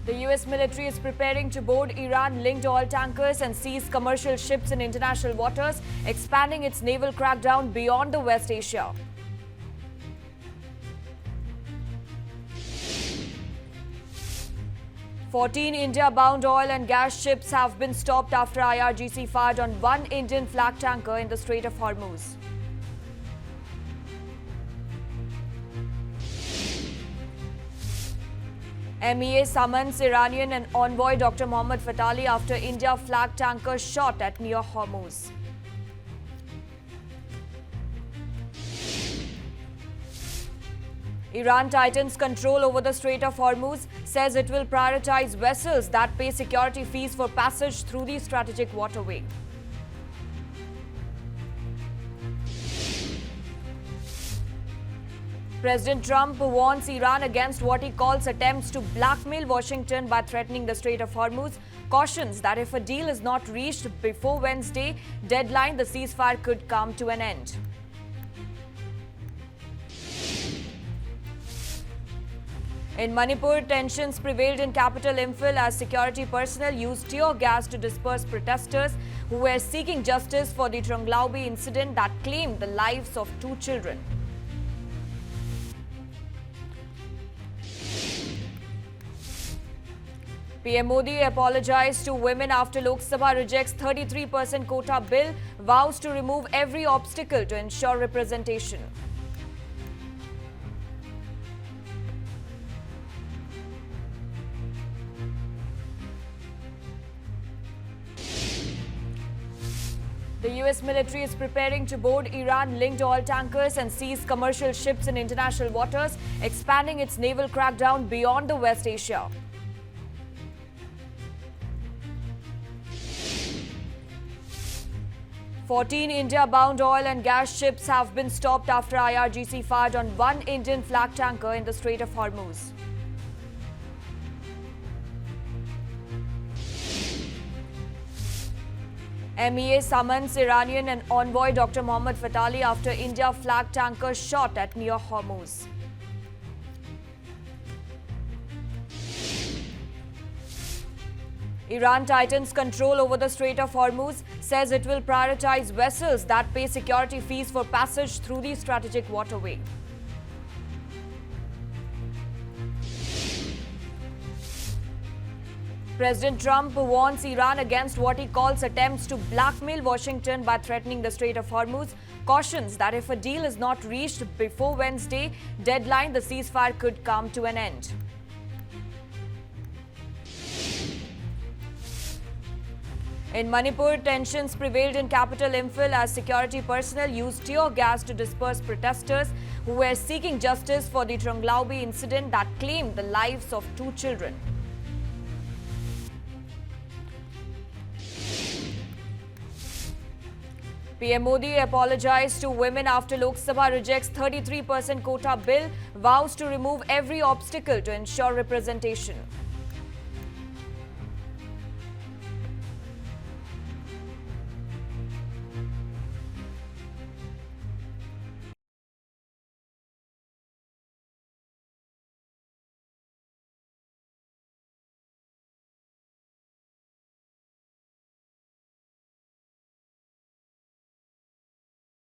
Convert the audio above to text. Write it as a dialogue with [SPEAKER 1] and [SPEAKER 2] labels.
[SPEAKER 1] The US military is preparing to board Iran-linked oil tankers and seize commercial ships in international waters, expanding its naval crackdown beyond the West Asia. "14 India-bound oil and gas ships have been stopped after IRGC fired on one Indian flag tanker in the Strait of Hormuz. MEA summons Iranian and envoy Dr. Mohammad Fatali after India flag tanker shot at near Hormuz. Iran tightens control over the Strait of Hormuz, says it will prioritize vessels that pay security fees for passage through the strategic waterway. President Trump warns Iran against what he calls attempts to blackmail Washington by threatening the Strait of Hormuz, cautions that if a deal is not reached before Wednesday deadline, the ceasefire could come to an end. In Manipur, tensions prevailed in capital Imphal as security personnel used tear gas to disperse protesters who were seeking justice for the Tronglaobi incident that claimed the lives of 2 children. PM Modi apologized to women after Lok Sabha rejects 33% quota bill, vows to remove every obstacle to ensure representation. The US military is preparing to board Iran-linked oil tankers and seize commercial ships in international waters, expanding its naval crackdown beyond the West Asia. "14 India-bound oil and gas ships have been stopped after IRGC fired on one Indian flag tanker in the Strait of Hormuz. MEA summons Iranian and envoy Dr. Mohammad Fatali after India flag tanker shot at near Hormuz. Iran tightens control over the Strait of Hormuz, says it will prioritize vessels that pay security fees for passage through the strategic waterway. President Trump warns Iran against what he calls attempts to blackmail Washington by threatening the Strait of Hormuz, cautions that if a deal is not reached before Wednesday deadline, the ceasefire could come to an end. In Manipur, tensions prevailed in capital Imphal as security personnel used tear gas to disperse protesters who were seeking justice for the Tronglaobi incident that claimed the lives of 2 children. PM Modi apologized to women after Lok Sabha rejects 33% quota bill, vows to remove every obstacle to ensure representation.